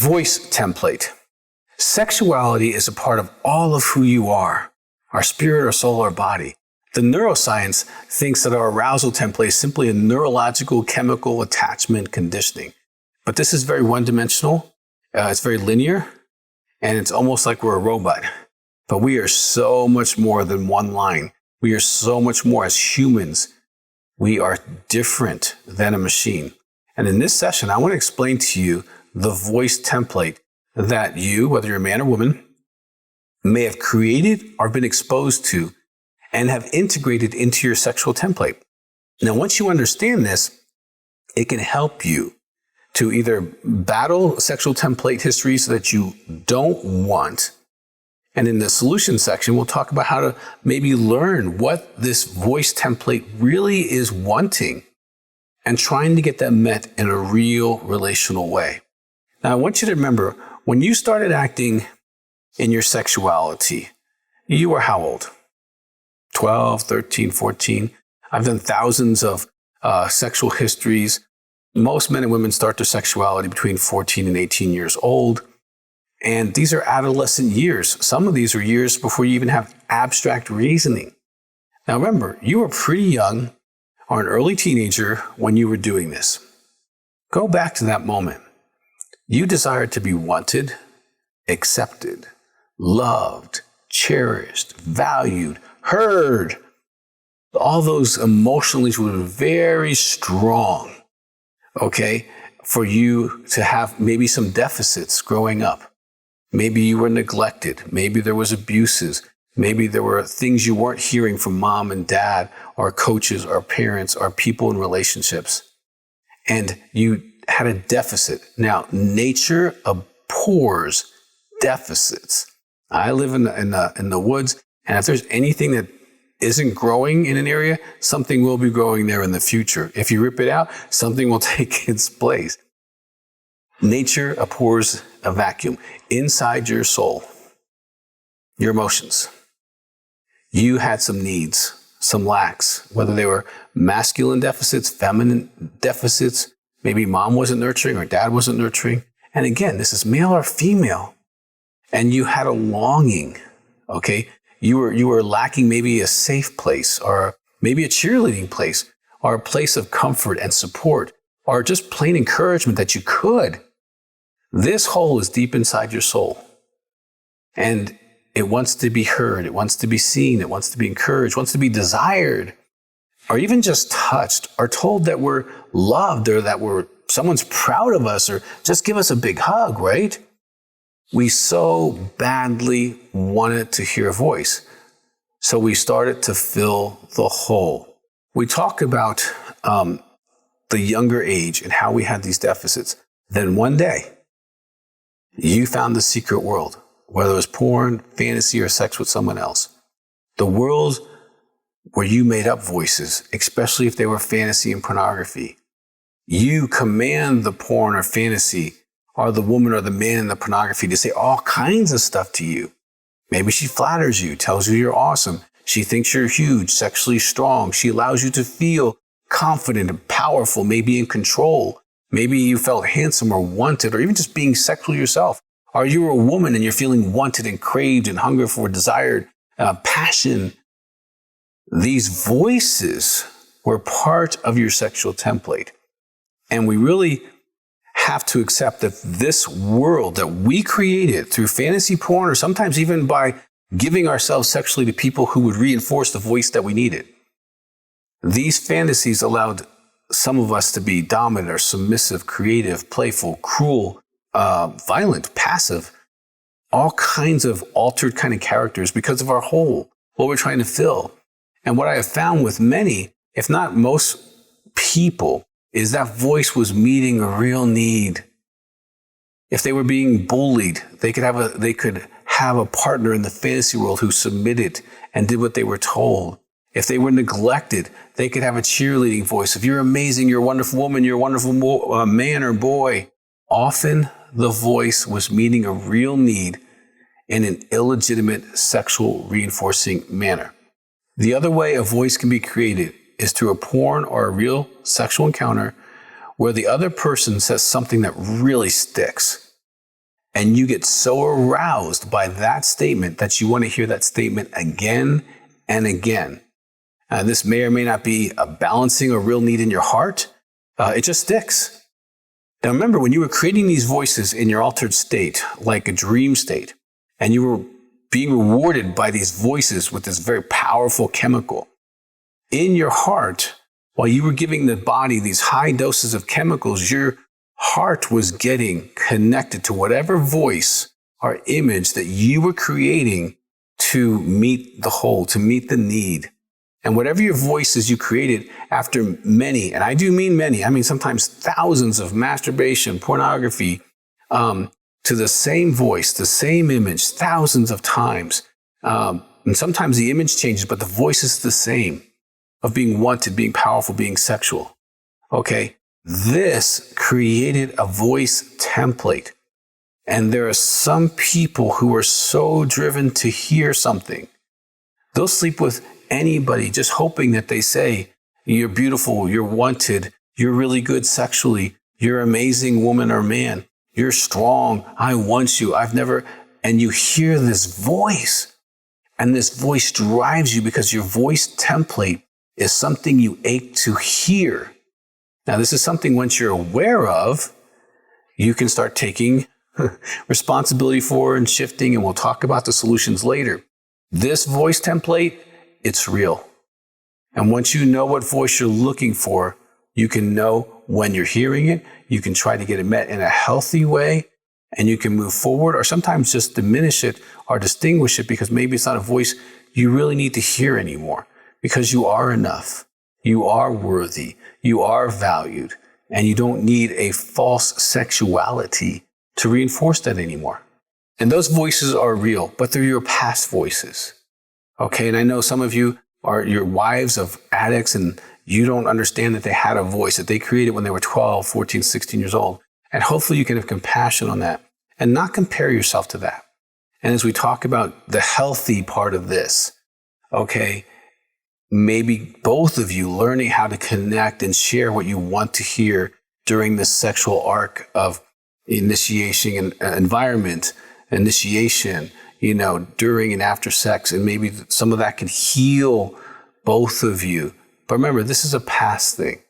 Voice template. Sexuality is a part of all of who you are, our spirit, our soul, our body. The neuroscience thinks that our arousal template is simply a neurological chemical attachment conditioning. But this is very one-dimensional, it's very linear, and it's almost like we're a robot. But we are so much more than one line. We are so much more as humans. We are different than a machine. And in this session, I want to explain to you the voice template that you, whether you're a man or woman, may have created or been exposed to and have integrated into your sexual template. Now, once you understand this, it can help you to either battle sexual template history so that you don't want. And in the solution section, we'll talk about how to maybe learn what this voice template really is wanting and trying to get that met in a real relational way. Now, I want you to remember, when you started acting in your sexuality, you were how old? 12, 13, 14. I've done thousands of sexual histories. Most men and women start their sexuality between 14 and 18 years old. And these are adolescent years. Some of these are years before you even have abstract reasoning. Now remember, you were pretty young or an early teenager when you were doing this. Go back to that moment. You desired to be wanted, accepted, loved, cherished, valued, heard. All those emotions were very strong, okay, for you to have maybe some deficits growing up. Maybe you were neglected. Maybe there was abuses. Maybe there were things you weren't hearing from mom and dad or coaches or parents or people in relationships. And you had a deficit. Now, nature abhors deficits. I live in the woods, and if there's anything that isn't growing in an area, something will be growing there in the future. If you rip it out, something will take its place. Nature abhors a vacuum. Inside your soul, your emotions, you had some needs, some lacks, whether they were masculine deficits, feminine deficits, maybe mom wasn't nurturing or dad wasn't nurturing. And again, this is male or female. And you had a longing, okay? You were lacking maybe a safe place or maybe a cheerleading place or a place of comfort and support or just plain encouragement that you could. This hole is deep inside your soul, and it wants to be heard. It wants to be seen. It wants to be encouraged, wants to be desired, or even just touched, or told that we're loved or that someone's proud of us, or just give us a big hug, right? We so badly wanted to hear a voice. So we started to fill the hole. We talk about the younger age and how we had these deficits. Then one day, you found the secret world, whether it was porn, fantasy, or sex with someone else. The world where you made up voices, especially if they were fantasy and pornography. You command the porn or fantasy or the woman or the man in the pornography to say all kinds of stuff to you. Maybe she flatters you, tells you you're awesome. She thinks you're huge, sexually strong. She allows you to feel confident and powerful, maybe in control. Maybe you felt handsome or wanted, or even just being sexual yourself. Or you were a woman and you're feeling wanted and craved and hunger for desired passion. These voices were part of your sexual template. And we really have to accept that this world that we created through fantasy porn, or sometimes even by giving ourselves sexually to people who would reinforce the voice that we needed. These fantasies allowed some of us to be dominant or submissive, creative, playful, cruel, violent, passive, all kinds of altered kind of characters because of our hole, what we're trying to fill. And what I have found with many, if not most people, is that voice was meeting a real need. If they were being bullied, they could have a partner in the fantasy world who submitted and did what they were told. If they were neglected, they could have a cheerleading voice. If you're amazing, you're a wonderful woman, you're a wonderful man or boy. Often the voice was meeting a real need in an illegitimate sexual reinforcing manner. The other way a voice can be created is through a porn or a real sexual encounter where the other person says something that really sticks. And you get so aroused by that statement that you want to hear that statement again and again. This may or may not be a balancing or real need in your heart. It just sticks. Now remember, when you were creating these voices in your altered state, like a dream state, and you were being rewarded by these voices with this very powerful chemical, in your heart, while you were giving the body these high doses of chemicals, your heart was getting connected to whatever voice or image that you were creating to meet the whole, to meet the need. And whatever your voices you created after many, and I do mean many, I mean sometimes thousands of masturbation, pornography, to the same voice, the same image, thousands of times. And sometimes the image changes, but the voice is the same, of being wanted, being powerful, being sexual. Okay? This created a voice template. And there are some people who are so driven to hear something. They'll sleep with anybody just hoping that they say, you're beautiful, you're wanted, you're really good sexually, you're an amazing woman or man, you're strong, I want you, I've never, and you hear this voice. And this voice drives you because your voice template is something you ache to hear. Now, this is something once you're aware of, you can start taking responsibility for and shifting, and we'll talk about the solutions later. This voice template, it's real. And once you know what voice you're looking for, you can know when you're hearing it, you can try to get it met in a healthy way, and you can move forward or sometimes just diminish it or distinguish it because maybe it's not a voice you really need to hear anymore because you are enough. You are worthy, you are valued, and you don't need a false sexuality to reinforce that anymore. And those voices are real, but they're your past voices. Okay, and I know some of you are your wives of addicts and you don't understand that they had a voice that they created when they were 12, 14, 16 years old. And hopefully you can have compassion on that and not compare yourself to that. And as we talk about the healthy part of this, okay, maybe both of you learning how to connect and share what you want to hear during this sexual arc of initiation and environment, initiation, during and after sex. And maybe some of that can heal both of you. But remember, this is a past thing.